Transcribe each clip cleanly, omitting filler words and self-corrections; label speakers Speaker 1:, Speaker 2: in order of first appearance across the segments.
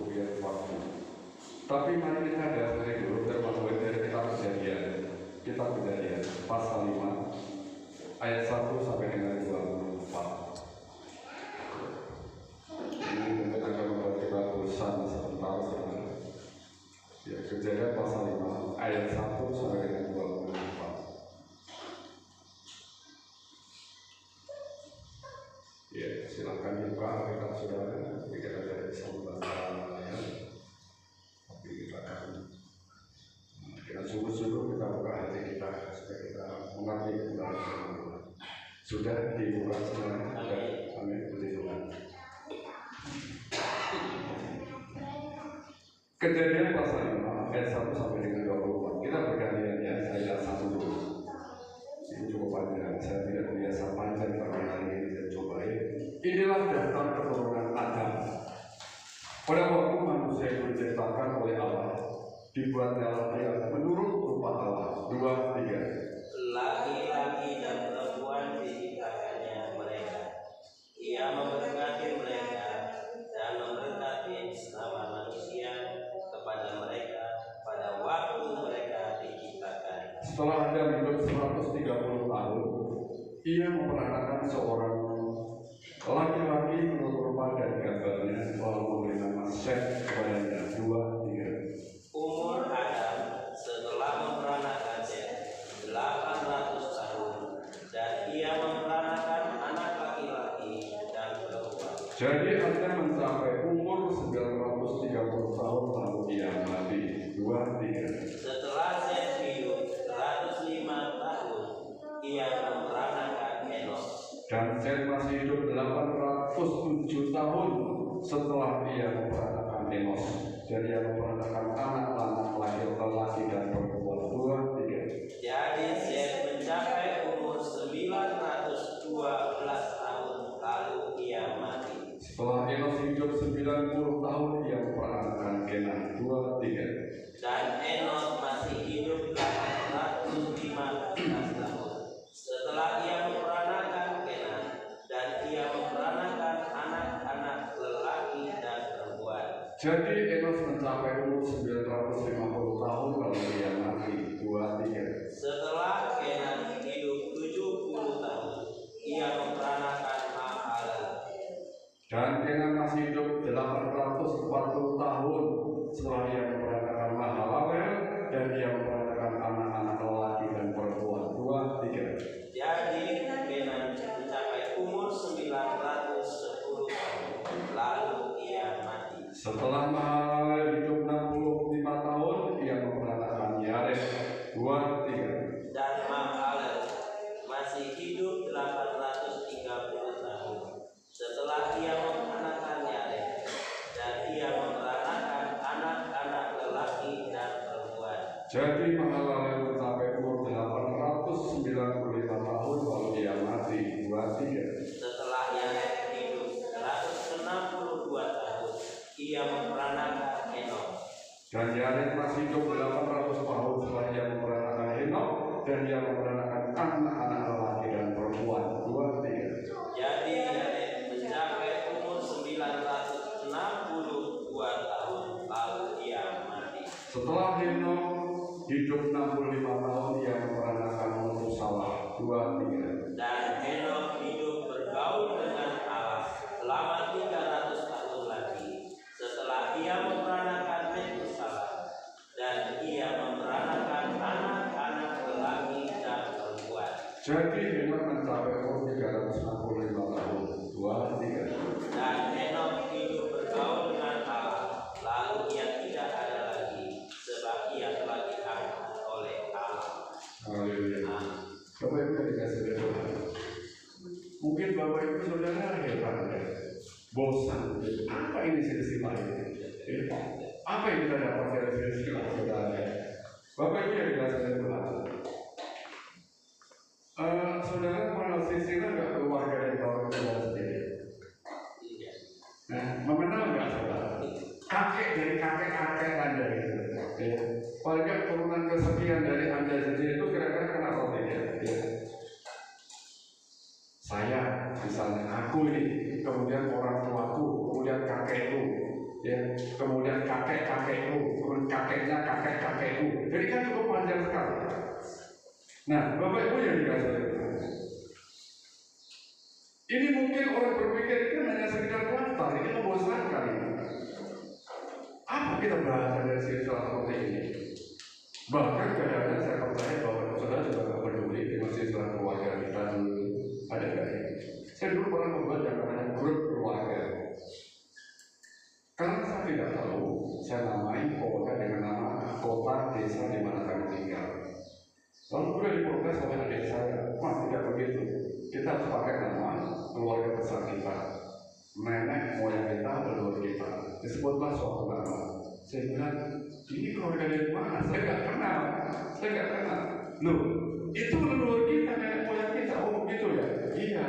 Speaker 1: kemudian waktu. Tapi mari kita dasari dulu firman dari kitab Kejadian pasal 5 ayat 1 sampai dengan 24. Ini mungkin akan membuat kita bosan sebentar saudara. Ya, Kejadian pasal 5 ayat 1 sampai dengan 24. Ya, silakan dibuka Alkitab saudara. Jadi kita tidak bisa membaca ya. Tapi kita akan dengan sungguh-sungguh kita buka hati kita supaya kita mengerti kebenaran firman Tuhan. Sudah dibuka semuanya. Amin. Puji Tuhan. Kejadian pasal 5 ayat 1 sampai dengan 24. Kita bergantian ya. Saya satu dulu. Ini cukup panjang. Saya tidak biasa panjang tapi hari ini saya cobain. Inilah daftar keturunan Adam. Pada waktu manusia itu diciptakan oleh Allah, dibuatnya dia menurut rupa Allah. 2, 3.
Speaker 2: Laki-laki dan perempuan diciptakannya mereka. Ia memberkati mereka dan memberkati sesama manusia kepada mereka pada waktu mereka diciptakan.
Speaker 1: Setelah Adam hidup 130 tahun, ia memperanakan seorang laki-laki menurut rupa dan gambarnya, lalu memberi nama Set kepadanya. 2, 3.
Speaker 2: Umur Adam setelah memperanakan Set 800 tahun, dan ia memperanakan anak laki-laki dan perempuan.
Speaker 1: Jadi Adam mencapai umur 930 tahun lalu ia mati. 2, 3.
Speaker 2: Setelah Set hidup 105 tahun, ia memperanakan Enos.
Speaker 1: Dan Set masih hidup 807 tahun setelah ia memperanakan Enos. Dan ia memperanakan anak-anak laki-laki dan perempuan. 2, 3.
Speaker 2: Jadi Set mencapai umur 912 tahun lalu ia mati.
Speaker 1: Setelah Enos hidup 90 tahun ia memperanakan Kenan. 2, 3.
Speaker 2: Dan Enos masih hidup 815 tahun setelah ia memperanakan Kenan, dan ia memperanakan anak-anak lelaki dan perempuan.
Speaker 1: Jadi Enos mencapai umur 950 tahun lalu ia mati. 2, 3.
Speaker 2: Setelah Kenan hidup 70 tahun, ia memperanakan Mahalalel.
Speaker 1: Dan Kenan masih hidup 840 tahun setelah ia memperanakan Mahalalel, dan ia memperanakan anak-anak lelaki dan perempuan. 2, 3.
Speaker 2: Jadi Kenan mencapai umur 910 tahun lalu ia mati.
Speaker 1: Setelah Mahalalel hidup 65 tahun ia memperanakan Yared. 2, 3.
Speaker 2: Dan Mahalalel masih hidup 830 tahun setelah ia memperanakan Yared, dan ia memperanakan anak-anak lelaki dan perempuan.
Speaker 1: Jadi Mahalalel mencapai umur 895 tahun lalu ia mati. 2, 3.
Speaker 2: Setelah Yared hidup 162 tahun, ia memperanakan Henok.
Speaker 1: Dan Yared masih hidup 800 tahun setelah ia memperanakan Henok, dan ia memperanakan anak-anak lelaki dan perempuan. 2, 3.
Speaker 2: Jadi Yared mencapai umur 962 tahun lalu ia mati.
Speaker 1: Setelah Henok hidup 65 tahun ia memperanakan Metusalah. 2, 3.
Speaker 2: Dan Henok hidup bergaul dengan Allah selama 300 tahun lagi setelah ia memperanakan Metusalah, dan ia memperanakan anak-anak lelaki dan perempuan.
Speaker 1: Jadi Henok mencapai umur 365 tahun. 2, 3.
Speaker 2: Dan Henok hidup bergaul dengan Allah, lalu ia tidak ada lagi, sebab ia telah diangkat oleh Allah.
Speaker 1: Haleluya. Bapak Ibu yang dikasihi Tuhan, mungkin Bapak Ibu saudara heran ya, bosan. Apa ini silsilah ini? Apa yang kita dapat dari silsilah saudara? Bapak Ibu yang dikasihi Tuhan, saudara mengenal silsilah nggak keluarga dari kawan saudara sendiri? Nah, mengenal nggak saudara? Kakek dari kakek Anda itu, ya. Paling nggak turunan kesekian dari Anda sendiri itu kira-kira kenapa tidak? Ya. Saya, misalnya aku ini, kemudian orang tuaku, kemudian kakekku, ya, kemudian kakek-kakekku, kemudian kakeknya kakek-kakekku. Jadi kan cukup panjang sekali. Nah, Bapak Ibu yang dikasih oleh Tuhan, ini mungkin orang berpikir itu hanya sekedar daftar, ini membosankan. Apa kita belajar dari silsilah seperti ini? Bahkan kadang-kadang saya percaya bahwa saudara juga tidak peduli dengan silsilah keluarga kita dulu. Ada nggak ya? Saya dulu pernah membuat yang namanya grup keluarga. Karena saya tidak tahu, saya namai pokoknya dengan nama kota desa di mana kami tinggal. Lalu sudah diprotes oleh adik saya, Mas tidak begitu. Kita harus pakai nama keluarga besar kita, nenek moyang kita, leluhur kita. Disebutlah suatu nama. Saya bilang, ini keluarga dari mana? Saya nggak kenal. Loh, itu leluhur kita, nenek moyang kita. Oh begitu ya? Iya.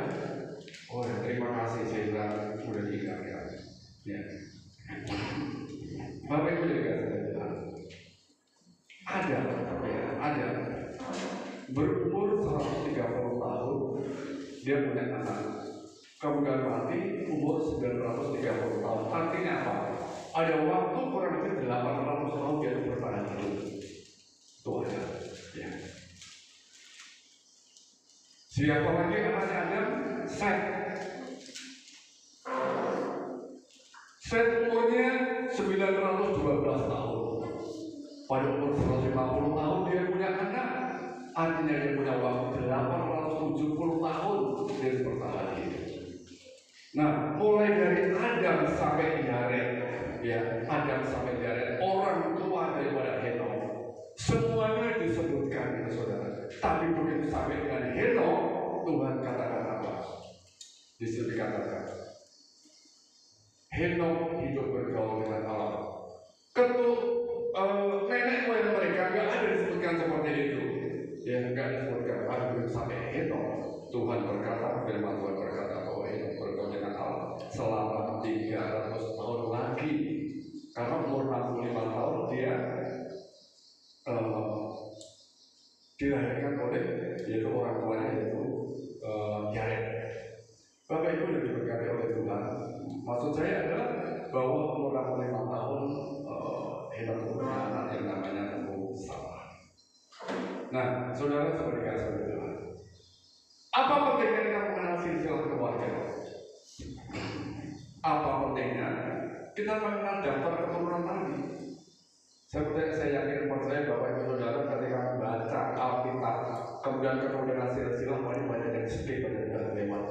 Speaker 1: Oh ya, terima kasih. Saya bilang sudah tinggal ya. Bapak Ibu juga ada berumur 130 tahun dia punya anak, kemudian mati umur 930 tahun. Artinya apa? Ada waktu kurang lebih 800 tahun dia bertahan hidup. Itu ada ya. Siapa lagi anaknya Adam? Set umurnya 912 tahun. Pada umur 150 tahun dia punya anak. Artinya dia punya waktu 870 tahun dia bertahan hidup. Nah, mulai dari Adam sampai Yared, ya, Adam sampai Yared, orang tua daripada Henok, semuanya disebutkan, saudara. Tapi begitu sampai dengan Henok, Tuhan katakan apa? Di situ dikatakan, Henok hidup bergaul dengan Allah. Nenek moyang mereka nggak ada disebutkan seperti itu. Ya, nggak disebutkan. Tapi sampai Henok, Tuhan berkata, firman Tuhan berkata bahwa Henok bergaul dengan Allah selama 300 tahun lagi. Karena umur 65 tahun dia dilahirkan oleh yaitu orang tuanya yaitu Yared. Bapak Ibu yang diberkati oleh Tuhan, maksud saya adalah bahwa umur 65 tahun Henok punya anak yang namanya Salah. Nah, saudara seperti kasih oleh Tuhan, apa pentingnya kita mengenal silsilah keluarga? Apa pentingnya kita mengenal daftar keturunan tadi? Saya yakin percaya Bapak Ibu Saudara ketika membaca Alkitab, kemudian keturunan silsilah banyak yang sedih pada lewat.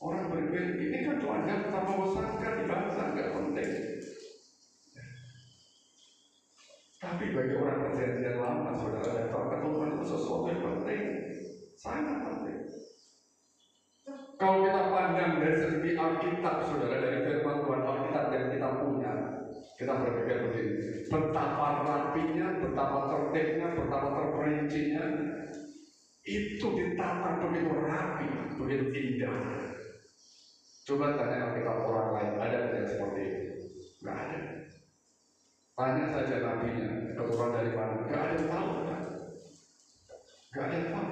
Speaker 1: Orang berpikir ini kan cuma daftar membosankan di bangsa, nggak penting. Tapi bagi orang perjanjian lama, saudara, daftar keturunan itu sesuatu yang penting, sangat penting. Kalau kita pandang dari segi Alkitab, saudara, dari firman Tuhan Alkitab yang kita punya, kita berpikir begini: betapa rapinya, betapa tertibnya, betapa terperincinya, itu ditata begitu rapi, begitu indah. Coba tanya Alkitab orang lain, ada yang seperti itu? Nggak ada. Tanya saja nabinya, keturunan dari mana? Nggak ada yang tahu, kan? Nggak ada yang tahu.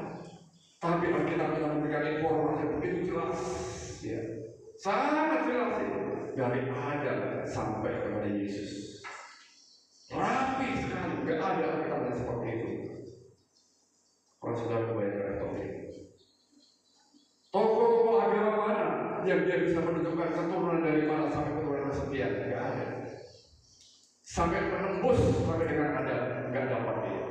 Speaker 1: Tapi Alkitab kita memberikan informasi begitu jelas, ya, sangat jelas itu dari Adam sampai kepada Yesus. Rapi sekali, nggak ada Alkitab yang seperti itu. Orang saudara kebanyakan topik. Tokoh-tokoh agama mana yang dia bisa menunjukkan keturunan dari mana sampai keturunan sekian? Nggak ada. Sampai menembus sampai dengan Adam, nggak dapat dia.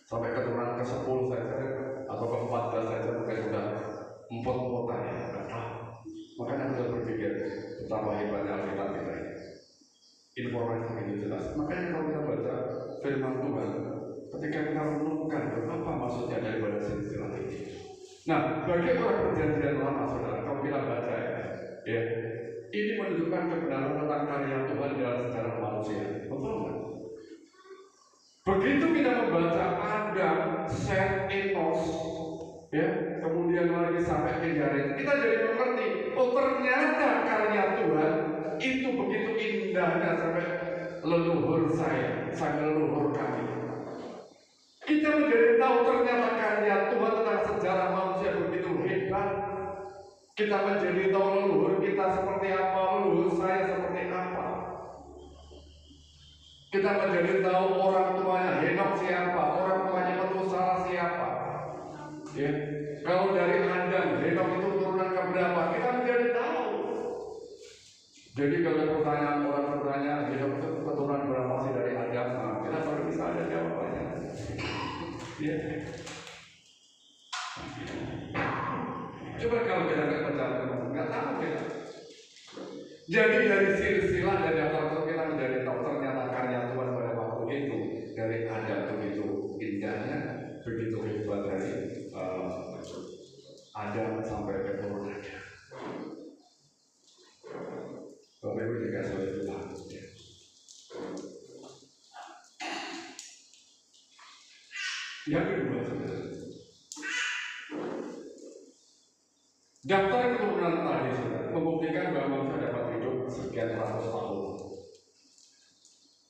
Speaker 1: Sampai keturunan ke-10 saja atau ke-14 saja mungkin sudah empot-empotan ya, nggak tahu. Makanya kita berpikir betapa hebatnya Alkitab kita ini. Informasi begitu jelas. Makanya kalau kita baca firman Tuhan, ketika kita renungkan apa maksudnya daripada silsilah ini. Nah, bagi orang perjanjian lama, saudara, kalau kita baca ya, ini menunjukkan kebenaran tentang karya Tuhan dalam sejarah manusia. Betul nggak? Begitu kita membaca Adam, Set, Enos, ya, kemudian lagi sampai ke Yared, kita jadi mengerti, oh ternyata karya Tuhan itu begitu indahnya sampai leluhur sampai leluhur kami. Kita menjadi tahu ternyata karya Tuhan tentang sejarah manusia begitu hebat. Kita menjadi tahu leluhur kita seperti apa, leluhur saya seperti apa. Kita menjadi tahu orang tuanya Henok siapa, orang tuanya Metusala siapa. Ya. Kalau dari Adam, Henok itu turunan keberapa, kita menjadi tahu. Jadi kalau pertanyaan orang bertanya, Henok itu keturunan berapa sih dari Adam? Nah, kita baru bisa ada jawabannya. Ya. Coba kalau kita nggak percaya, nggak tahu kita. Jadi dari silsilah dan daftar itu kita menjadi tahu ternyata karya Tuhan pada waktu itu dari Adam begitu indahnya, begitu hebat dari Adam sampai keturunannya. Bapak Ibu juga oleh Tuhan. Yang kedua, saudara. Daftar keturunan tadi sudah membuktikan bahwa manusia dapat hidup sekian ratus tahun.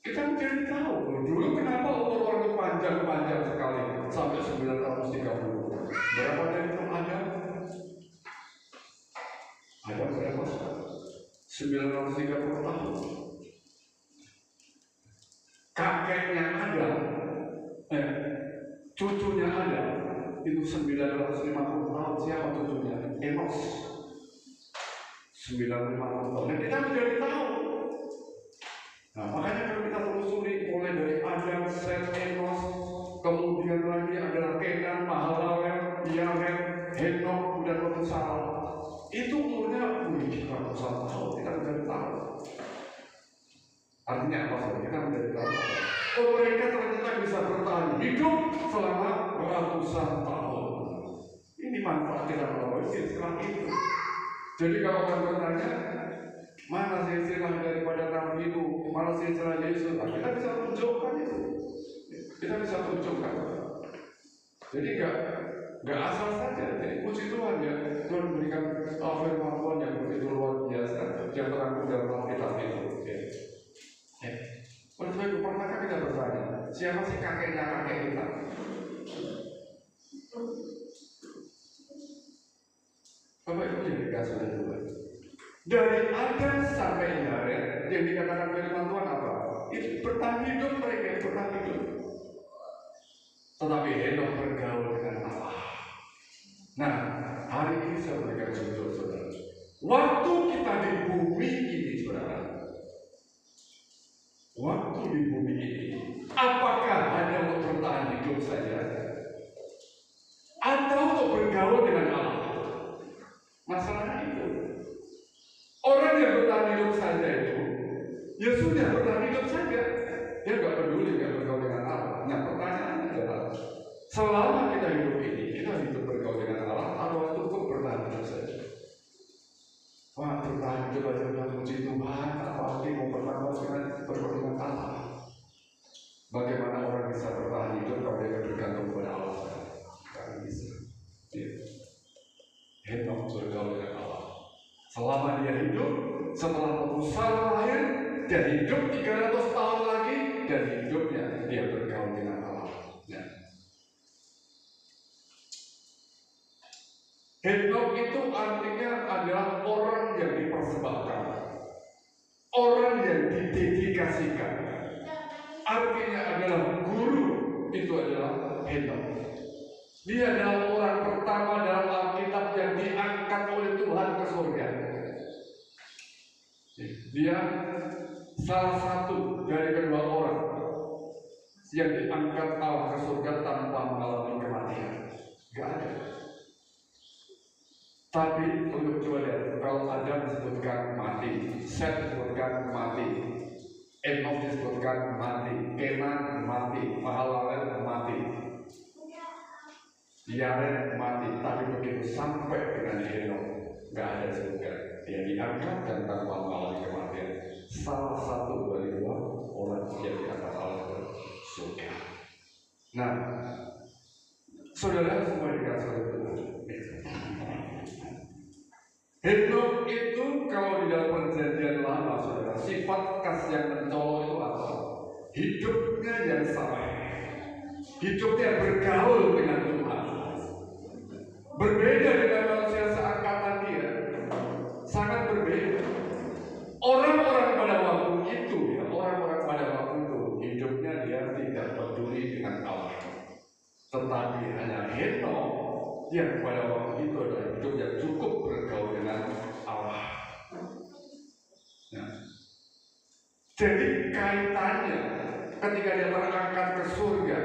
Speaker 1: Kita mencari tahu dulu kenapa umur orang itu panjang sekali sampai 930. Berapa dari itu ada? Ada berapa? 930 tahun. Kakeknya ada, cucunya ada. Itu 950 tahun. Siapa cucunya? Enos 950 tahun. Dan kita menjadi tahu. Nah, makanya kalau kita telusuri mulai dari Adam, Set, Enos, kemudian lagi adalah Kenan, Mahalalel, Yared, Henok, dan Metusala. Itu umurnya ratusan tahun. Kita menjadi tahu. Artinya apa? Kita menjadi tahu. Oh, mereka ternyata bisa bertahan hidup selama ratusan tahun. Ini manfaat kita melalui istilah itu. Jadi kalau orang bertanya, mana sih istilah daripada Nabi itu, mana sih istilah Yesus, nah, kita bisa tunjukkan itu. Kita bisa tunjukkan. Jadi nggak asal saja. Jadi puji Tuhan ya, Tuhan memberikan firman Tuhan yang begitu luar biasa, yang terangkum dalam Alkitab itu. Menurut pernahkah kita bertanya, siapa sih kakeknya kakek kita? Bapak Ibu yang dikasih oleh Tuhan. Dari Adam sampai Yared yang dikatakan firman Tuhan apa? Itu bertahan hidup mereka, bertahan hidup. Tetapi Henok bergaul dengan Allah. Nah, hari ini saya berikan contoh saudara. Waktu kita di bumi ini saudara, waktu di bumi ini, apakah hanya untuk bertahan hidup saja? Atau untuk bergaul dengan Allah? Masalah itu. Orang yang bertahan hidup saja itu, ya sudah bertahan hidup saja. Dia nggak peduli, nggak bergaul dengan Allah. Nah, pertanyaannya adalah, selama kita hidup ini, kita hidup bergaul dengan Allah, atau cukup bertahan hidup saja? Wah, bertahan hidup aja udah puji Tuhan, apalagi mau bergaul dengan Allah. Bagaimana orang bisa bertahan hidup kalau dia bergantung kepada Allah? Tidak bisa. Henok bergaul dengan Allah. Selama dia hidup, setelah Metusala lahir, dia hidup 300 tahun lagi, dan hidupnya dia bergaul dengan Allah. Nah. Henok itu artinya adalah orang yang dipersembahkan, orang yang didedikasikan. Artinya adalah guru, itu adalah Henok. Dia adalah orang pertama dalam Alkitab yang diangkat oleh Tuhan ke surga. Dia salah satu dari kedua orang yang diangkat Allah ke surga tanpa mengalami kematian. Gak ada. Tapi untuk coba lihat, kalau Adam disebutkan mati, Set disebutkan mati, Enos disebutkan mati, Kenan mati, Mahalalel mati, Yared mati. Tapi begitu sampai dengan Henok, gak ada disebutkan. Dia diangkat dan tanpa mengalami kematian. Salah satu dari dua orang yang diangkat Allah ke surga. Nah, saudara semua dikasih oleh Tuhan. Henok itu kalau di dalam perjanjian lama, saudara, sifat khas yang mencolok itu apa? Hidupnya yang sama, hidupnya bergaul dengan Tuhan. Berbeda dengan manusia seangkatan dia. berbeda. Orang-orang pada waktu itu, ya, orang-orang pada waktu itu hidupnya dia tidak peduli dengan Allah. Tetapi hanya Henok yang pada waktu itu adalah hidup yang cukup bergaul dengan Allah. Nah, jadi kaitannya ketika dia terangkat ke surga,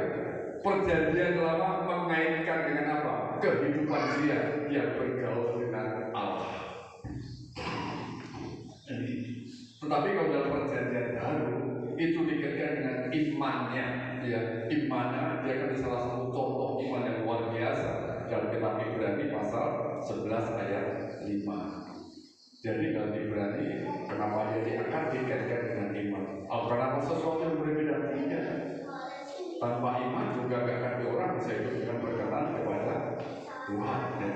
Speaker 1: perjanjian lama mengaitkan dengan apa? Kehidupan dia yang bergaul dengan Allah. Tetapi kalau dalam perjanjian baru itu dikaitkan dengan imannya, ya, imannya dia kan salah satu contoh iman yang luar biasa dalam kitab Ibrani pasal 11 ayat 5. Jadi dalam Ibrani kenapa dia diangkat dikaitkan dengan iman? Karena sesuatu yang berbeda tidak. Tanpa iman juga gak akan orang bisa hidup dengan berkenan kepada Tuhan. Ya.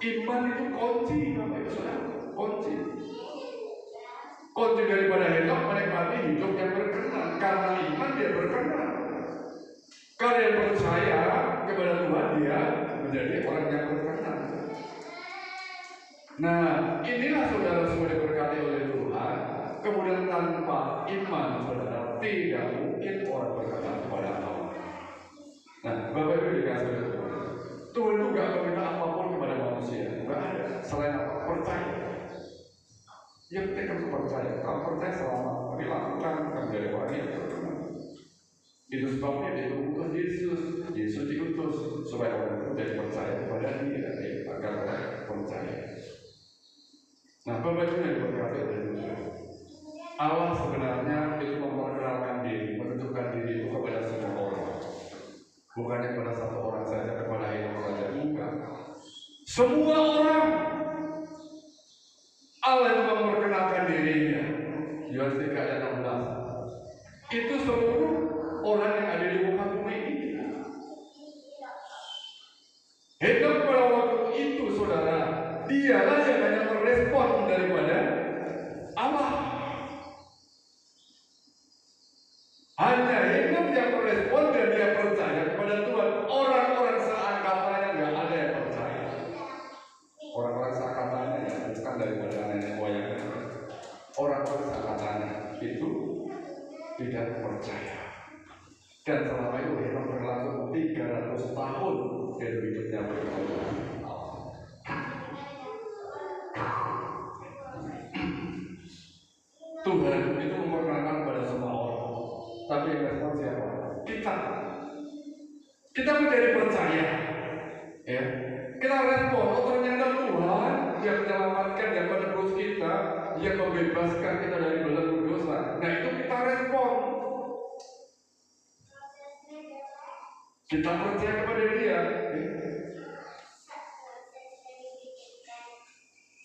Speaker 1: Iman itu kunci, Bapak Ibu Saudara, kunci. Kunci daripada Henok menikmati hidup yang berkenan. Karena iman dia berkenan. Karena dia percaya kepada Tuhan, dia menjadi orang yang berkenan. Nah, inilah saudara-saudara diberkati oleh Tuhan. Kemudian tanpa iman, saudara, tidak mungkin orang berkenan kepada Allah. Nah, Bapak Ibu dikasih oleh Tuhan. Tuhan itu gak meminta apapun kepada manusia. Gak ada selain apa? Percaya. Yang penting kamu percaya. Kalau percaya selamat, tapi lakukan kamu dari orang yang berkenan. Itu sebabnya dia diutus Yesus. Yesus diutus supaya orang itu jadi percaya kepada Dia, agar orang percaya. Nah, Bapak Ibu yang diberkati oleh Tuhan, Allah sebenarnya itu memperkenalkan diri, menunjukkan diri itu kepada semua orang, bukannya kepada satu orang saja, kepada Henok saja, bukan. Semua orang Allah itu memperkenalkan dirinya. Yohanes 3 ayat 16. Itu seluruh orang yang ada di muka bumi ini. Henok pada waktu itu, saudara, dialah yang hanya merespon daripada Allah. Hanya Henok yang merespon dan dia percaya kepada Tuhan. Orang-orang seangkatannya nggak ada yang percaya. Orang-orang seangkatannya ya, bukan daripada nenek moyangnya. Orang-orang seangkatannya itu tidak percaya. Dan selama itu Henok berlangsung 300 tahun dan hidupnya bergaul dengan Allah. Tuhan itu memperkenalkan kepada semua orang. Tapi yang respon siapa? Kita menjadi percaya, ya. Kita respon, oh ternyata Tuhan yang menyelamatkan, yang menebus kita, yang membebaskan kita dari belenggu dosa. Nah itu kita respon. Kita percaya kepada Dia.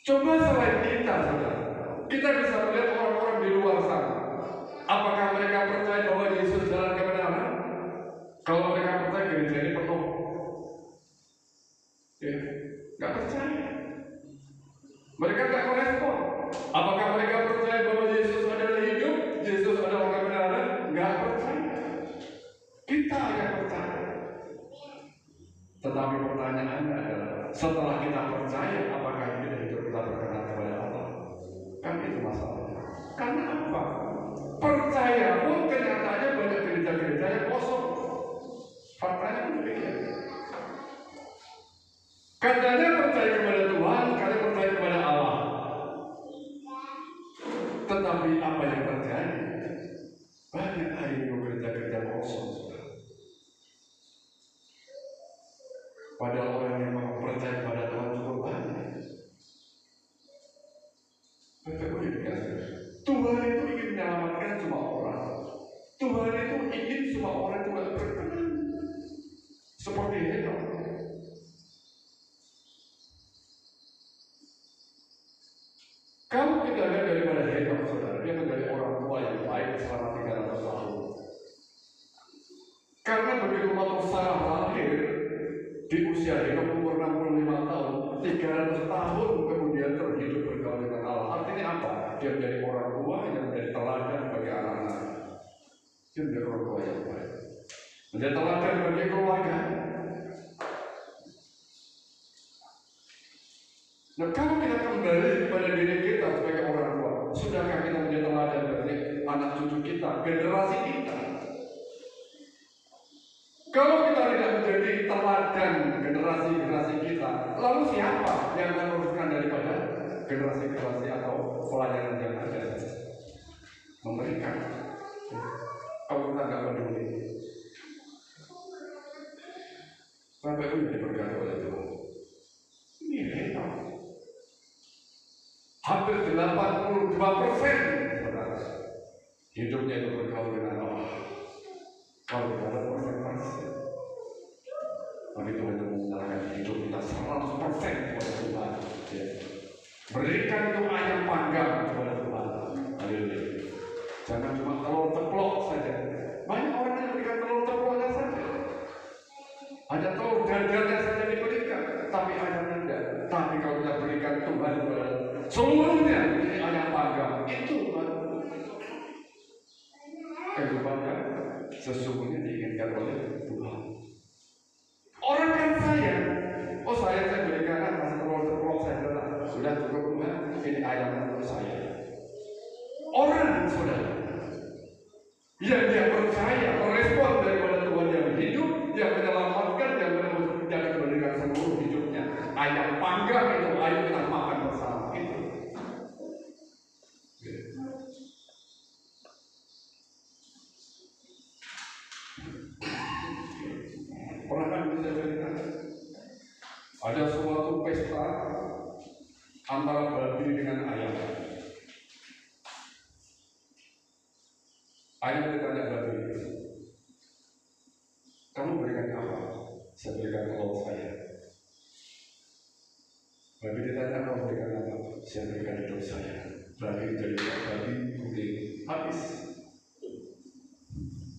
Speaker 1: Coba selain kita, saudara, kita bisa melihat orang-orang di luar sana. Apakah mereka percaya bahwa Yesus jalan kebenaran? Kalau mereka percaya gereja ini penuh, ya, nggak percaya. Mereka nggak merespon. Apakah mereka percaya bahwa Yesus adalah hidup? Yesus adalah kebenaran? Nggak percaya. Kita yang percaya. Tetapi pertanyaannya adalah, setelah kita percaya, apakah hidup kita berkenan kepada Allah? Kan itu masalahnya. Karena apa? Percaya pun kenyataannya banyak gereja-gereja yang kosong. Faktanya pun demikian. Katanya percaya kepada Tuhan, katanya percaya kepada Allah. Tetapi apa yang terjadi? Banyak hari ini gereja-gereja kosong. Padahal orang yang percaya kepada Tuhan cukup banyak. Tuhan itu ingin menyelamatkan semua orang. Tuhan itu ingin semua orang itu berkenan. Seperti Henok. Kalau kita lihat daripada Henok, saudara, dia menjadi orang tua yang baik selama 300 tahun. Karena begitu waktu Sarah lahir di usia Henok umur 65 tahun, 300 tahun kemudian terhidup bergaul dengan Allah. Artinya apa? Dia menjadi orang tua yang menjadi teladan bagi anak-anak. Dia menjadi orang tua yang baik, menjadi teladan bagi keluarga. Nah, kalau kita kembali kepada diri kita sebagai Lalu siapa yang meneruskan daripada generasi-generasi atau pelayanan yang ada? Memberikan. Kalau kita nggak peduli, Bapak Ibu yang diberkati oleh Tuhan. Ini hebat. Hampir 82% hidupnya itu bergaul dengan Allah. Kalau kita ada persentase, tapi Tuhan itu menyerahkan hidup kita 100% kepada Tuhan. Ya. Berikan doa yang panggang kepada Tuhan. Haleluya. Jangan cuma telur ceplok saja. Banyak orang yang berikan telur ceploknya saja. Hanya telur dadanya saja diberikan, tapi ayamnya tidak. Tapi kalau kita berikan Tuhan seluruhnya, ini ayam panggang. Itu kehidupan yang sesungguhnya diinginkan oleh Tuhan. Orang kan sayang. Oh saya berikan mas telur ceplok saya sudah cukup Tuhan. Ini ayam untuk saya. Orang saudara yang dia percaya merespon daripada Tuhan yang hidup, yang menyelamatkan, yang memberikan seluruh hidupnya. Ayam panggang itu, ayo kita makan bersama itu. Pernah kan bisa cerita? Ada suatu pesta antara babi dengan ayam. Ayam bertanya babi, kamu berikan apa? Saya berikan telur saya. Babi ditanya, kamu berikan apa? Saya berikan hidup saya. Babi jadi babi guling habis.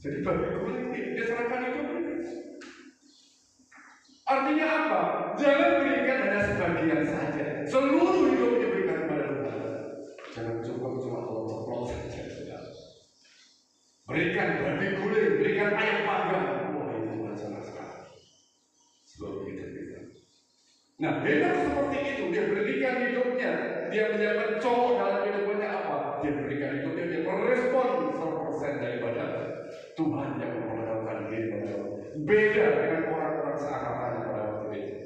Speaker 1: Jadi babi guling dia serahkan hidup. Artinya apa? Jangan berikan hanya sebagian saja. Seluruh hidup diberikan kepada Tuhan. Jangan cukup cuma telur ceplok saja. Berikan babi guling, berikan ayam panggang. Wah itu masalah sekali. Seluruh hidup kita. Nah, Henok seperti itu. Dia berikan hidupnya. Dia menyiapkan cowok dalam hidupnya apa? Dia berikan hidupnya. Dia merespon 100% daripada Tuhan yang memperkenalkan diri pada waktu. Beda dengan orang-orang seangkatan pada waktu itu.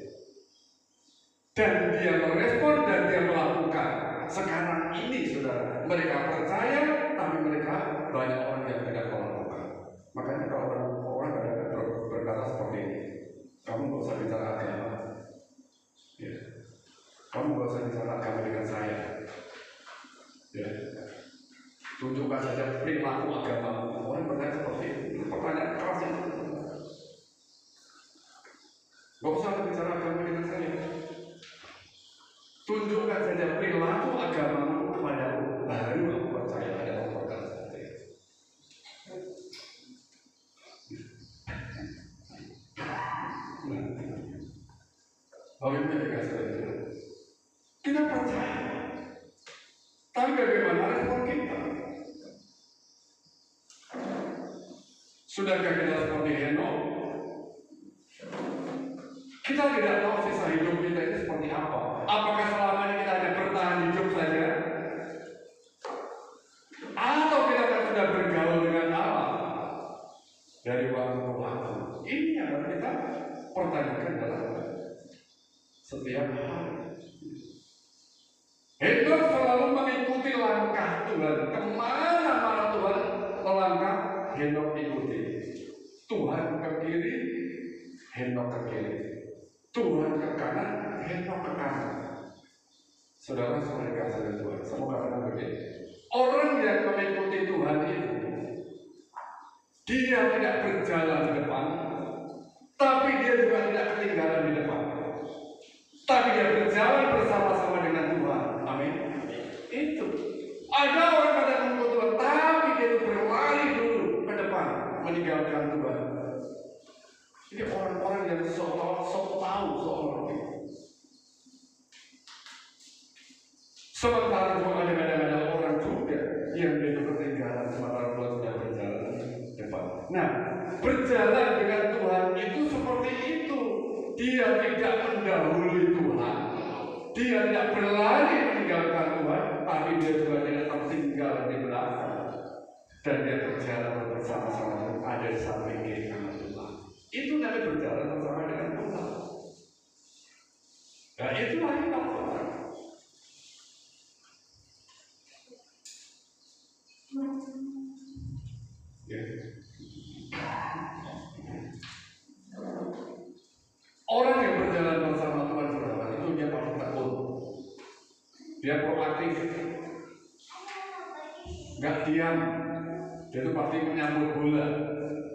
Speaker 1: Dan dia merespon dan dia melakukan. Sekarang ini saudara, mereka percaya, tapi mereka banyak orang yang tidak melakukan. Makanya kalau orang berkata seperti ini, kamu nggak usah bicara agama, ya. Kamu nggak usah bicara agama dengan saya, ya. Tunjukkan saja perilaku agama. Orang bertanya seperti itu, pertanyaan keras itu. Nggak usah bicara agama dengan saya. Tunjukkan saja perilaku agamamu kepadaku, baru aku percaya ada orang seperti itu. Bapak Ibu dikasih itu, kita percaya. Tapi bagaimana respon kita? Sudahkah kita seperti Henok? Kita tidak tahu sisa hidup kita itu seperti apa. Apakah selama ini kita hanya bertahan hidup saja? Atau kita kan sudah bergaul dengan Allah dari waktu ke waktu? Ini yang harus kita pertanyakan dalam setiap hari. Henok selalu mengikuti langkah Tuhan. Kemana-mana Tuhan melangkah, Henok ikuti. Tuhan ke kiri, Henok ke kiri. Tuhan ke kanan, Henok ke kanan. Saudara semua dikasih oleh Tuhan. Semoga kita begini. Orang yang mengikuti Tuhan itu, dia tidak berjalan di depan, tapi dia juga tidak ketinggalan di depan. Tapi dia berjalan bersama-sama dengan Tuhan. Amin. Itu. Ada orang pada mengikuti Tuhan, tapi dia berlari dulu ke depan, meninggalkan Tuhan. Ini orang-orang yang sok tahu soal itu. Sementara juga ada orang juga yang dia ketinggalan sementara Tuhan sudah berjalan depan. Nah, berjalan dengan Tuhan itu seperti itu. Dia tidak mendahului Tuhan. Dia tidak berlari meninggalkan Tuhan, tapi dia juga tidak tertinggal di belakang. Dan dia berjalan bersama-sama ada di samping kiri kanan Tuhan. Itu namanya berjalan bersama dengan Tuhan. itulah kita. Ya. Orang yang berjalan bersama Tuhan saudara itu dia pasti tekun, dia proaktif, nggak diam, dia itu pasti menyambut bola,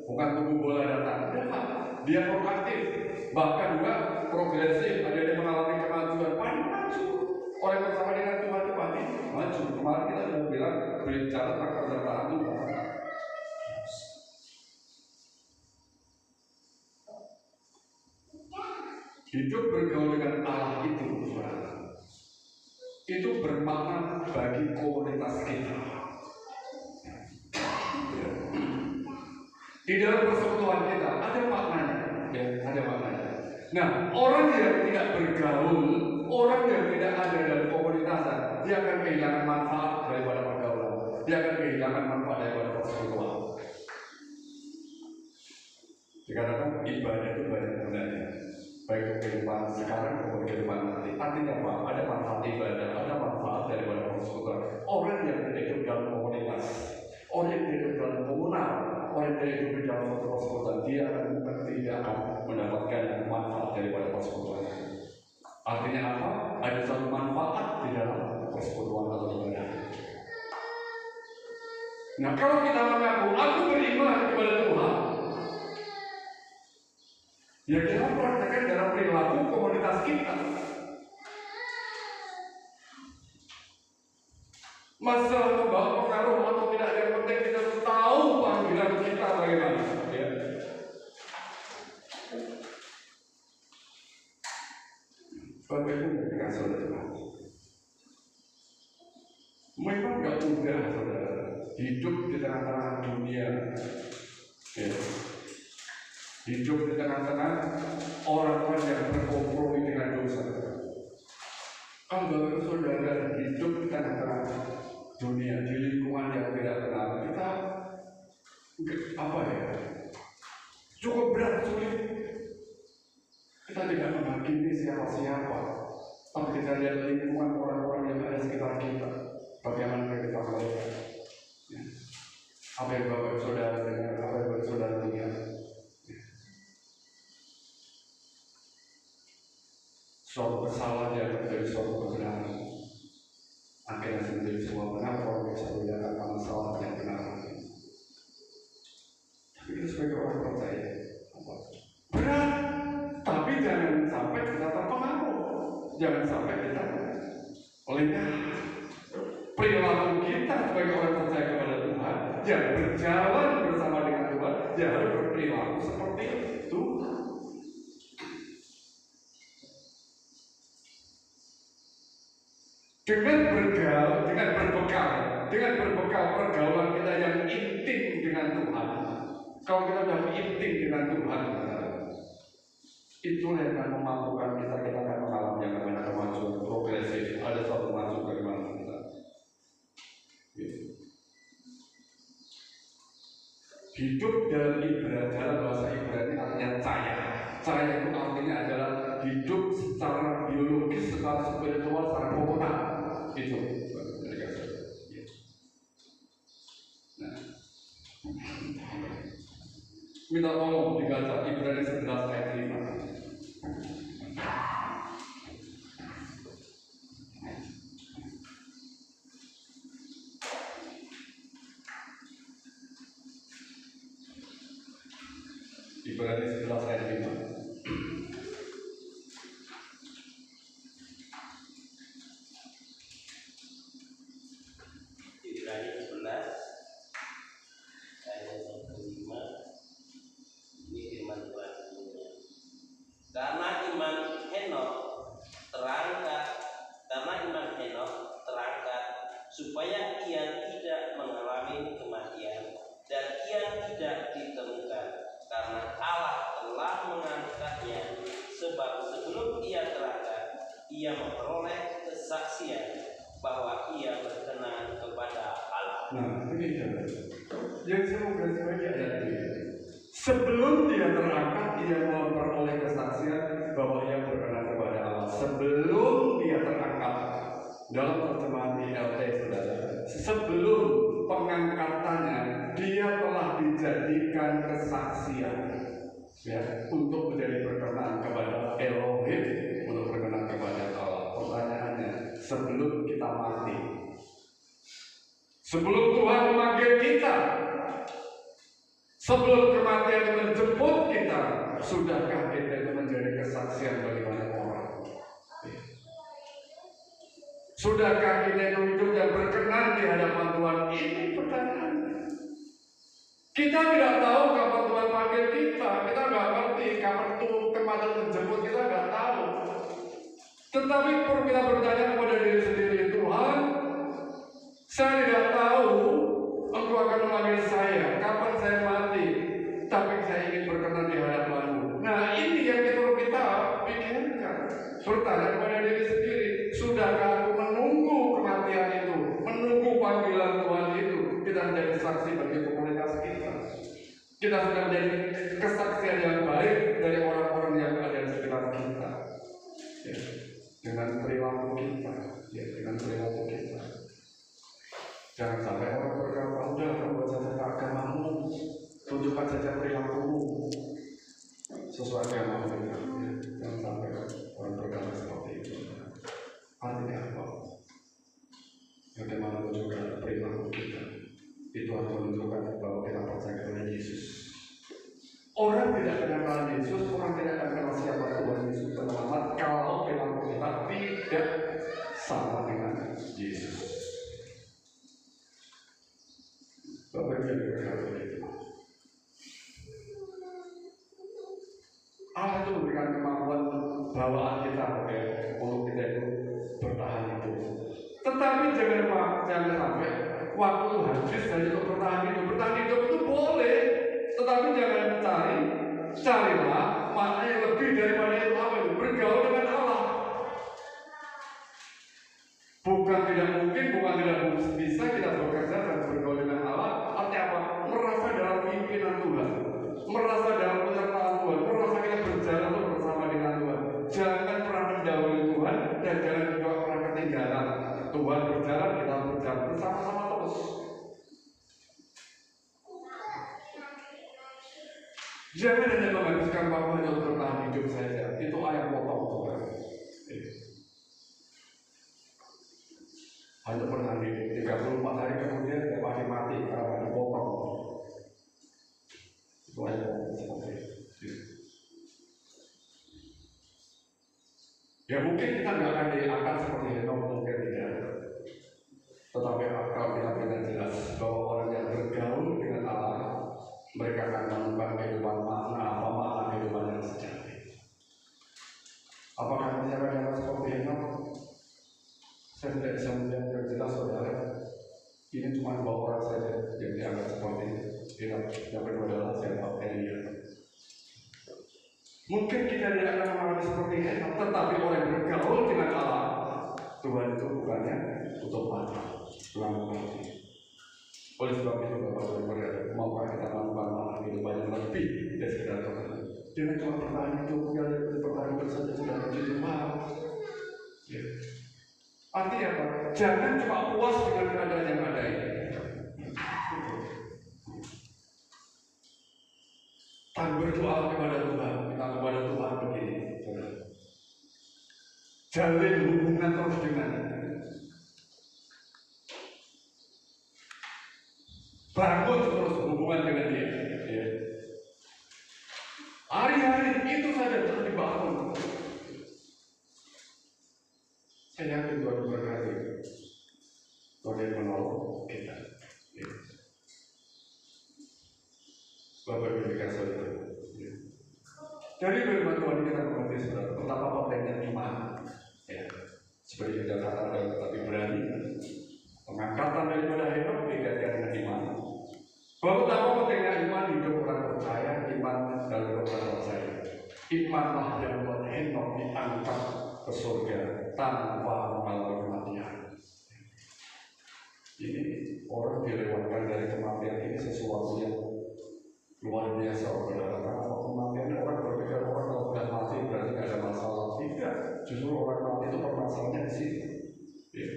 Speaker 1: bukan tunggu bola datang. Dia proaktif, bahkan juga progresif. Ada yang mengalami kemajuan, pasti maju. Orang bersama dengan Tuhan itu pasti maju. Kemarin kita sudah bilang berbicara tentang penyertaan Tuhan. Hidup bergaul dengan Allah itu, saudara, itu bermakna bagi komunitas kita. Di dalam persekutuan kita ada maknanya, ya, ada maknanya. Nah, orang yang tidak bergaul, orang yang tidak ada dalam komunitas, dia akan kehilangan manfaat daripada pergaulan. Dia akan kehilangan manfaat daripada persekutuan. Dikatakan ibadah itu banyak gunanya, baik untuk kehidupan sekarang maupun kehidupan nanti. Artinya apa? Ada manfaat ibadah, ada manfaat daripada persekutuan. Orang yang tidak hidup dalam komunitas, orang yang tidak hidup dalam komunal, orang yang tidak hidup dalam suatu persekutuan, dia tidak akan mendapatkan manfaat daripada persekutuan. Artinya apa? Ada suatu manfaat di dalam persekutuan atau ibadah. Nah, kalau kita mengaku aku beriman kepada Tuhan, ya kita praktekkan dalam perilaku komunitas kita. Masalah membawa pengaruh atau tidak yang penting kita harus tahu panggilan kita bagaimana. Ya. Bapak Ibu ketika saudara, memang gak mudah saudara hidup di tengah-tengah dunia. Ya. Hidup di tengah-tengah orang-orang yang berkompromi dengan dosa. Kalau saudara hidup di tengah-tengah dunia, di lingkungan yang tidak benar, kita apa ya? Cukup berat, sulit. Kita tidak menghakimi siapa-siapa, tapi kita lihat lingkungan orang-orang yang ada sekitar kita, bagaimana kita melihat. Ya. Apa yang Bapak saudara dengar, apa yang Bapak saudara lihat. Suatu kesalahan yang menjadi suatu kebenaran, akhirnya menjadi sebuah benar. Orang bisa bedakan mana salah yang benar. Tapi itu sebagai orang percaya berat, tapi jangan sampai kita terpengaruh, jangan sampai kita lengah. Perilaku kita sebagai orang percaya kepada Tuhan, yang berjalan bersama dengan Tuhan, dia harus berperilaku seperti itu. Dengan berbekal pergaulan kita yang intim dengan Tuhan. Kalau kita sudah intim dengan Tuhan, itulah yang akan memampukan kita akan mengalami yang namanya kemajuan progresif. Ada suatu maju dari mana kita. Hidup dalam Ibrani, dalam bahasa Ibrani artinya cahaya. Cahaya itu artinya adalah hidup secara biologis, secara spiritual, secara komunal. Itu nah, minta tolong dibaca Ibrani 11 ayat 5. Ibrani 11 ayat 5.
Speaker 2: Supaya ia tidak mengalami kematian dan ia tidak ditemukan karena Allah telah mengangkatnya, sebab sebelum ia terangkat ia memperoleh kesaksian bahwa ia berkenan kepada Allah.
Speaker 1: Nah, ini yang saya mau garis bagi ayat ini. Sebelum dia terangkat, ia memperoleh kesaksian bahwa ia berkenan kepada Allah. Sebelum dia terangkat, dalam terjemahan ILT, saudara, sebelum pengangkatannya, dia telah dijadikan kesaksian, ya, untuk menjadi berkenan kepada Elohim, untuk berkenan kepada Allah. Pertanyaannya, sebelum kita mati, sebelum Tuhan memanggil kita, sebelum kematian menjemput kita, sudahkah kita itu menjadi kesaksian bagi banyak orang? Sudahkah kita itu hidup yang berkenan di hadapan Tuhan? Ini pertanyaannya. Kita tidak tahu kapan Tuhan panggil kita. Kita nggak ngerti kapan Tuhan kematian menjemput kita, nggak tahu. Tetapi perlu kita bertanya kepada diri sendiri, Tuhan, saya tidak tahu Engkau akan memanggil saya, kapan saya mati, tapi saya ingin berkenan di hadapan-Mu. Nah, ini yang perlu kita pikirkan. Bertanya kepada diri sendiri, sudahkah aku menunggu kematian itu, menunggu panggilan Tuhan itu, kita menjadi saksi bagi komunitas kita. Kita sudah menjadi kesaksian yang baik dari orang-orang yang ada di sekitar kita, ya, dengan perilaku kita, ya, dengan perilaku kita. Jangan sampai orang berkata, udah kamu buat saja agamamu, tunjukkan saja perilakumu sesuai agama kita. Jangan sampai orang berkata seperti itu. Artinya apa? Bagaimana menunjukkan perilaku kita? Itu harus menunjukkan bahwa kita percaya kepada Yesus. Orang tidak kenal Yesus, orang tidak akan kenal siapa Tuhan Yesus selamat kalau perilaku kita tidak sama dengan Yesus. Bapak Ibu berkata itu. Allah itu memberikan kemampuan bawaan kita, ya, untuk kita itu bertahan hidup. Tetapi jangan sampai waktu habis hanya untuk bertahan hidup. Bertahan hidup itu boleh, tetapi jangan carilah makna yang lebih daripada itu. Apa itu? Bergaul dengan Allah. Bukan tidak mungkin, bukan tidak bisa kita bekerja dan bergaul dengan Allah. Artinya apa? Merasa dalam pimpinan Tuhan, merasa dalam penyertaan Tuhan, merasa kita berjalan bersama dengan Tuhan. Jangan pernah mendahului Tuhan dan jangan juga pernah ketinggalan. Tuhan berjalan, kita berjalan bersama-sama terus. Jangan hanya menghabiskan waktu hanya untuk bertahan hidup saja. Itu ayat potong Tuhan. Hanya bertahan hidup 34 hari kemudian dia pasti mati karena dipotong. Itu ayat potong seperti itu. Ya mungkin kita nggak akan diangkat seperti itu, mungkin tidak. Tetapi kalau kita benar jelas bahwa orang yang bergaul dengan Allah, mereka akan menemukan kehidupan makna kehidupan yang sejati. Apakah cara seperti itu? Saya tidak bisa menjawab yang jelas, saudara. Ini cuma dua orang saja yang dianggap seperti itu. Yang kedua adalah siapa? Elia. Mungkin kita tidak akan mengalami seperti itu, tetapi orang yang bergaul dengan Allah, Tuhan itu bukannya tutup mata, Tuhan mengerti. Oleh sebab itu, Bapak Ibu, maukah kita melakukan kehidupan yang lebih dari sekedar Tuhan? Jangan cuma bertahan hidup, bertahan hidup saja sudah begitu mahal. Ya. Artinya apa? Jangan cuma puas dengan keadaan yang ada ini. Tapi berdoa kepada Tuhan, kita kepada Tuhan begini, saudara. Jalin hubungan terus dengan bangun terus hubungan dengan Dia. Ya. Hari-hari itu saja terus dibangun. Saya yakin Tuhan berkati. Tuhan yang menolong kita. Ya. Bapak Ibu dikasih Tuhan. Ya. Dari firman Tuhan kita mengerti saudara betapa pentingnya iman. Ya. Seperti kita katakan dalam kitab Ibrani, pengangkatan daripada Henok dikaitkan dengan iman. Bahwa betapa pentingnya iman hidup orang percaya, iman dalam orang percaya. Imanlah yang membuat Henok diangkat ke surga tanpa mengalami kematian. Ini orang dilewatkan dari kematian ini sesuatu yang luar biasa saudara. Karena kematian orang berpikir orang kalau sudah mati berarti tidak ada masalah. Tidak, justru orang mati itu permasalahannya di sini. Ya.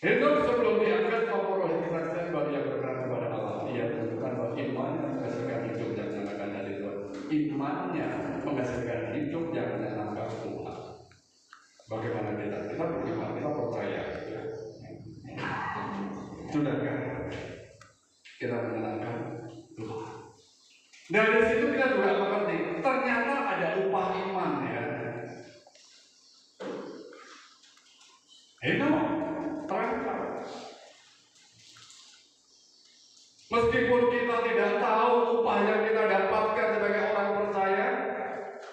Speaker 1: Henok sebelum diangkat memperoleh kesaksian bagi yang berkenan kepada Allah. Ia menunjukkan bahwa imannya menghasilkan hidup yang menyenangkan hati Tuhan. Imannya menghasilkan hidup yang menyenangkan Tuhan. Bagaimana kita? Kita beriman, kita percaya. Sudah kan? Kita menyenangkan Tuhan. Dari situ kita juga mengerti, ternyata ada upah iman ya. Henok terangkan. Meskipun kita tidak tahu upah yang kita dapatkan sebagai orang percaya,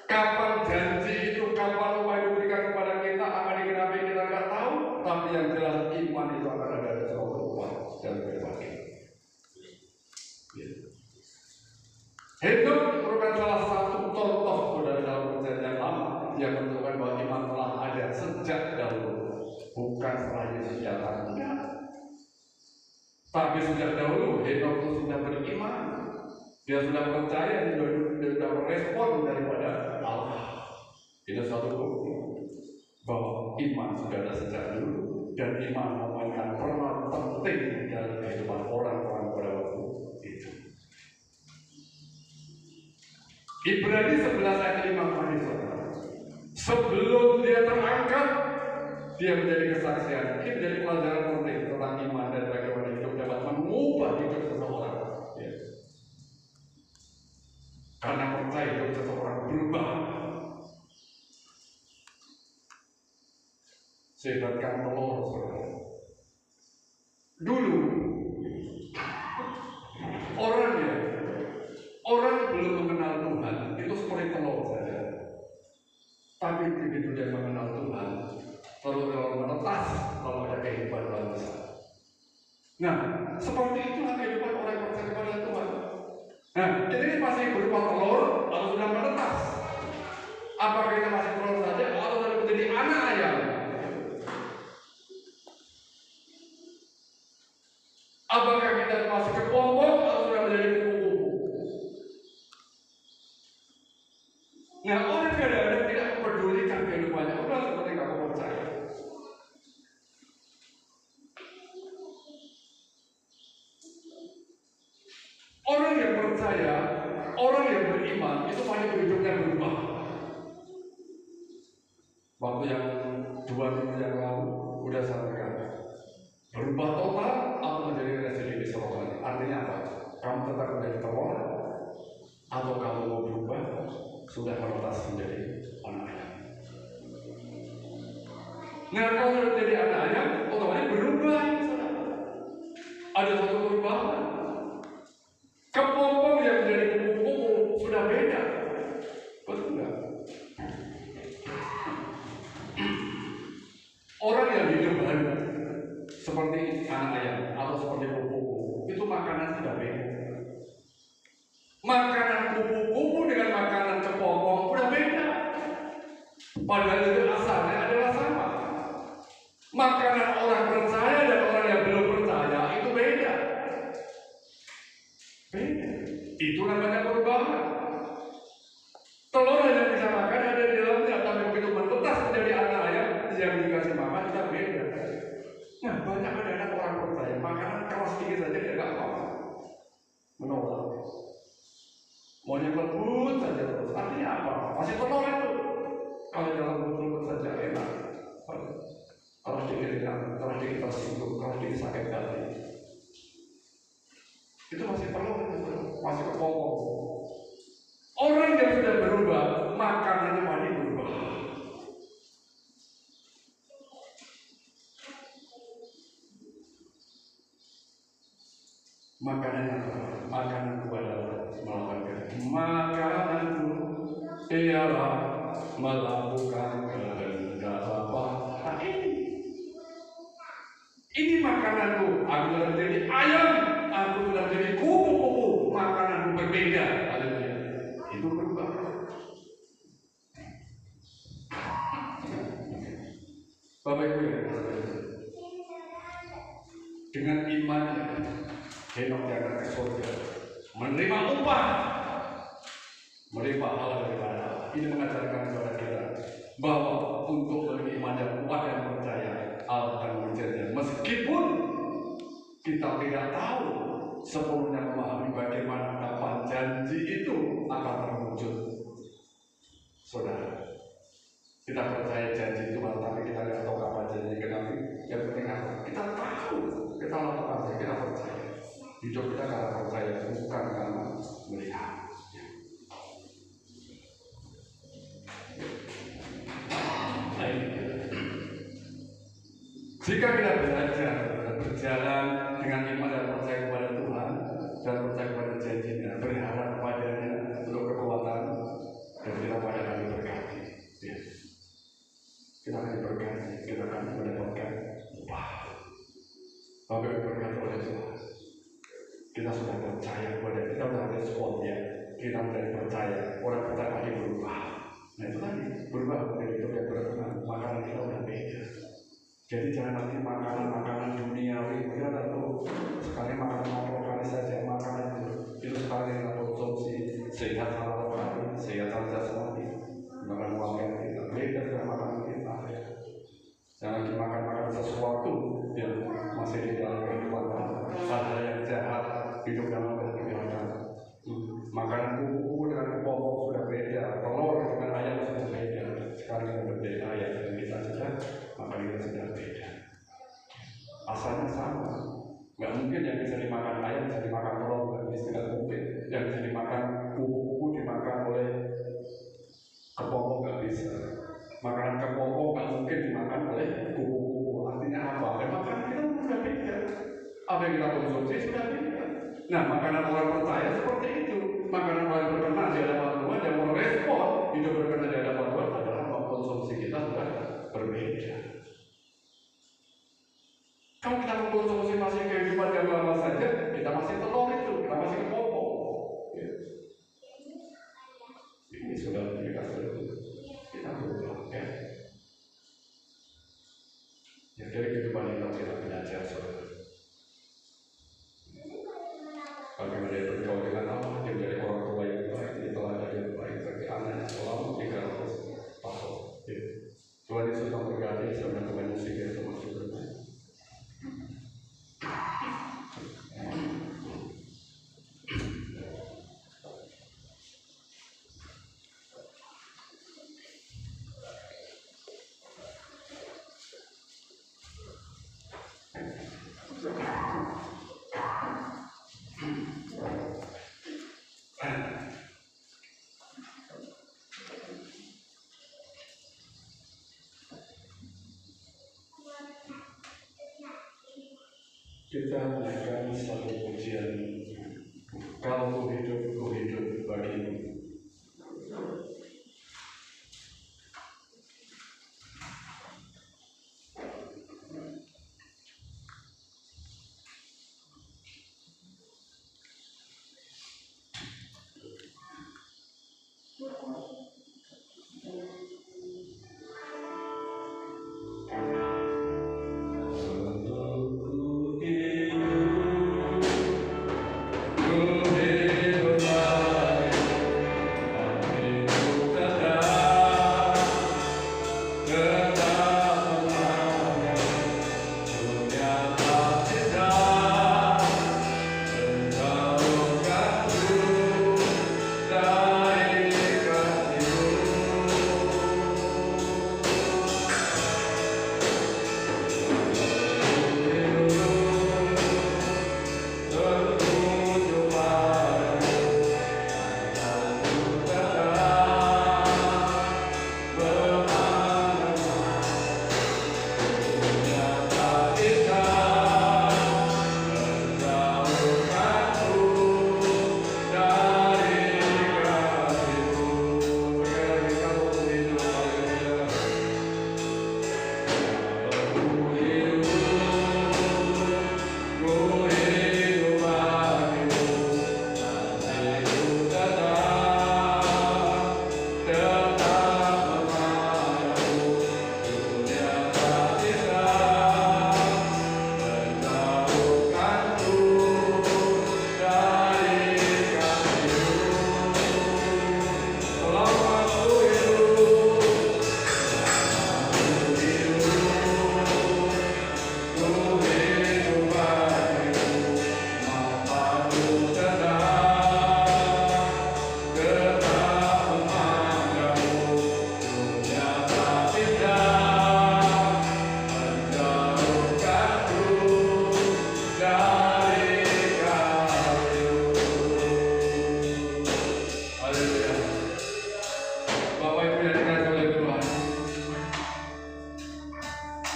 Speaker 1: kapan janji itu, kapan upah itu diberikan kepada kita akan digenapi kita tidak tahu, tapi yang jelas iman itu akan ada suatu upah dan berbagi. Henok merupakan salah satu contoh dari dalam perjanjian lama yang menunjukkan bahwa iman telah ada sejak dahulu, bukan setelah Yesus datang. Tapi sejak dahulu Henok itu sudah beriman, dia sudah percaya, dia sudah merespon daripada Allah. Itu suatu bukti bahwa iman sudah ada sejak dulu dan iman memainkan peran penting dalam kehidupan orang-orang pada waktu itu. Ibrani 11 ayat 5. Sebelum dia terangkat, dia menjadi kesaksian. Ini menjadi pelajaran penting tentang iman dan bagaimana hidup dapat mengubah hidup seseorang. Ya. Karena percaya hidup seseorang berubah. Sebatkan telur, saudara. Dulu orang belum mengenal Tuhan itu seperti telur saja. Tapi begitu dia mengenal Tuhan, lalu menetas, lalu ada kehidupan bangsa. Nah, seperti itulah kehidupan orang yang percaya kepada Tuhan. Nah, ini masih berupa telur, lalu sudah menetas. Apakah kita masih telur saja, atau sudah menjadi anak ayam? Apakah kita masih kepompong, atau sudah menjadi kupu-kupu? Nah, orang kadang-kadang tidak mempedulikan kehidupannya. Udah seperti kamu percaya. Orang yang percaya, orang yang beriman, itu pasti hidupnya berubah. Waktu yang 2 minggu yang lalu, udah sampaikan. Berubah total atau menjadi residen di seluruh. Artinya apa? Kamu tetap menjadi telur, atau kamu mau berubah, sudah menetas menjadi anak ayam. Nah, kalau sudah menjadi anak ayam, otomatis berubah. Ada satu perubahan. Kepompong yang menjadi kupu-kupu sudah beda. Betul enggak? Orang yang hidup seperti anak ayam atau seperti kupu-kupu, itu makanan sudah beda. Makanan kupu-kupu dengan makanan kepompong sudah beda. Padahal itu asalnya adalah sama. Makanan orang percaya dan orang yang belum percaya itu beda. Beda. Itu namanya perubahan. Telur yang bisa makan ada di dalamnya, tapi begitu menetas menjadi anak ayam yang dikasih makan sudah beda. Nah, banyak anak orang percaya makanan keras sedikit saja dia nggak apa-apa, menolak. Maunya lembut saja terus. Artinya apa? Masih telur itu. Kalau dalam lembut saja enak. Kalau sedikit tersinggung, kalau sedikit sakit hati, itu masih telur, masih kepompong. Orang yang sudah berubah, makanannya pasti berubah. Makananku adalah melakukan makananku ialah melakukan kehendak Bapa. Nah, ini makananku. Aku sudah menjadi ayam, aku sudah menjadi kupu-kupu. Makananku berbeda. Haleluya. Itu berubah. Bapak Ibu ya, dengan imannya Henok diangkat ke surga, menerima upah, menerima hal daripada Allah. Ini mengajarkan kepada kita bahwa untuk beriman yang kuat dan percaya, Allah akan mengajarnya meskipun kita tidak tahu sepenuhnya memahami bagaimana kapan janji itu akan terwujud. Saudara, kita percaya janji Tuhan, tapi kita tidak tahu kapan janji kenapa. Yang penting apa? Kita tahu, kita lakukan, kita percaya. Hidup kita karena percaya, bukan karena melihat. Jika kita belajar berjalan dengan iman dan percaya kepada Tuhan dan percaya kepada janjinya, berharap kepadanya untuk kekuatan, dan kita pada akan diberkati. Ya. Kita akan diberkati, kita akan mendapatkan upah. Bapak diberkati oleh Tuhan. Kita sudah percaya kepada, kita sudah respon ya. Kita mulai percaya, orang percaya pasti berubah. Nah itu tadi berubah dari itu yang berkenan, makanan kita sudah beda. Jadi jangan nanti makanan duniawi, ya atau sekali makanan lokal saja, makanan itu sekali kita konsumsi sehat salah rohani, sehat salah jasmani, makan uang yang kita beda dengan makanan kita. Ya. Jangan dimakan sesuatu yang masih di dalam kehidupan hal-hal yang jahat, hidup dalam kehidupan. Makanan kuku dengan kuku sudah beda, telur dengan ayam sudah beda. Sekarang kita berbeda ayam dan kita sudah makan kita sudah beda. Asalnya sama. Nggak mungkin yang bisa dimakan ayam bisa dimakan telur, tidak mungkin. Yang bisa dimakan kuku dimakan oleh kepompong nggak bisa. Makanan kepompong nggak mungkin dimakan oleh kuku. Artinya apa? Makanan kita sudah beda. Apa yang kita konsumsi sudah beda. Nah, makanan orang percaya seperti itu. Makanan orang berkenan di hadapan Tuhan yang merespon hidup berkenan di hadapan Tuhan adalah konsumsi kita sudah berbeda. Kalau kita mengkonsumsi masih kehidupan yang lama saja, kita masih telur itu, kita masih kepompong. Ya. Ini sudah kita berubah. Ya. Ya, dari kehidupan itu kita belajar saudara. Bagaimana dia bergaul dengan Allah, dia menjadi orang tua yang baik, dia teladan yang baik bagi anaknya selama 300 tahun. Ya. Tuhan Yesus memberkati, saya mendengar musik yang termasuk bermain. Kita menaikkan satu pujian, kau ku hidup bagimu. Ku hidup bagimu.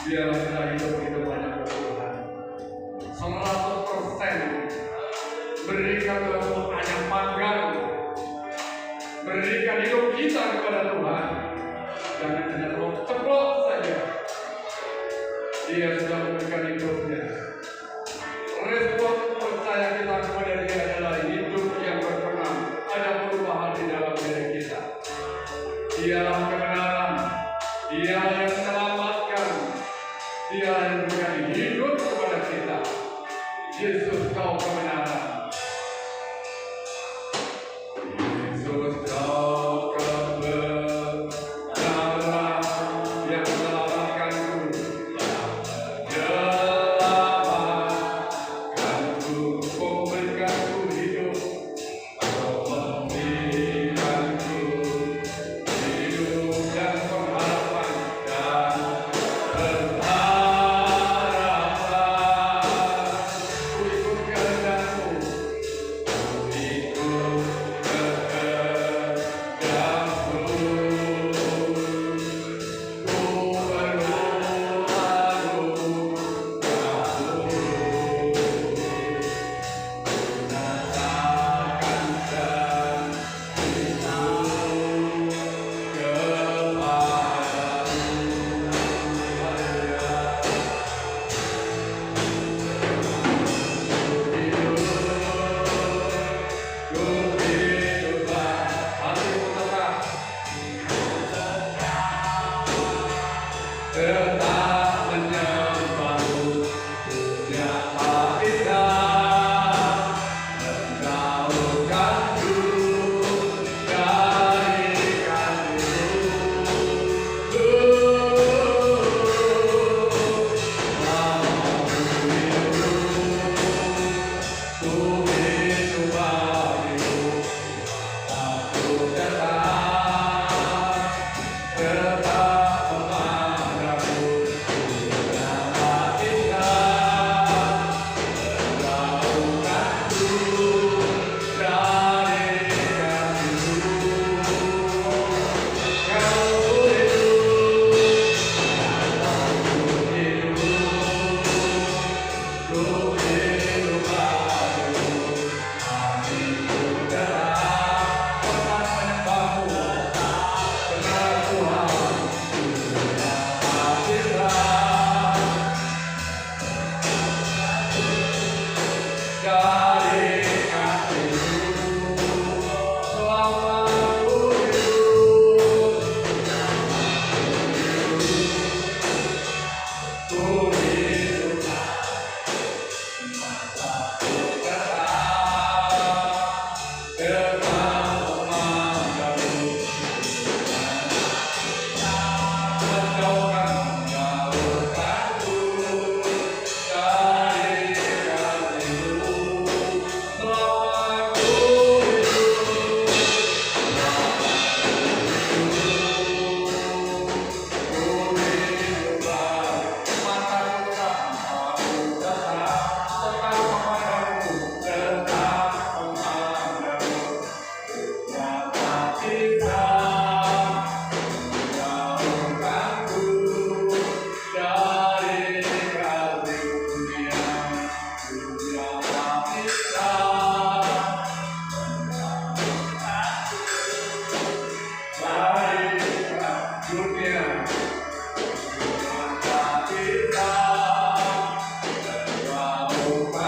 Speaker 1: Biarlah kita hidup banyak Tuhan 100% berikan Tuhan hanya magang, berikan hidup kita kepada Tuhan. Jangan hanya ceplok saja. Dia sudah memberikan hidupnya. Respon percaya kita kepada Dia adalah hidup yang berkenan, ada perubahan di dalam diri kita. Dialah kebenaran, Dia yang menyelamatkan, Dia yang memberikan hidup kepada kita. Yesus, Kau kebenaran. Yesus, Kau kebenaran yang menyelamatkanku. Menyelamatkanku, memberikanku hidup. Memberikanku hidup dan pengharapan dan pengharapan. Ku ikut kehendakmu, ku ikut kehendakmu. Ku berdoa untukmu, nyatakan janjimu tetap menyembahmu, nyata kita menjauhkanku dari ku hidup bagimu, aku tetap memandangmu, nyata kita menjauhkanku dari kasih-Mu. Kau hidup bagimu, hatiku tetap tetap menyembahmu, benar Tuhan, nyata kita dari kasih-Mu. Selama ku hidup, ku hidup tetap memandangmu, menjauhkanku dari kasih-Mu. Selama ku hidup, ku hidup bagimu. Mataku tanpamu tetap memandangmu, tetap memandangmu, nyata kita menjauhkanku dari kasih dunia. Nyata kita dari dunia. Nyata kita menjauhkanku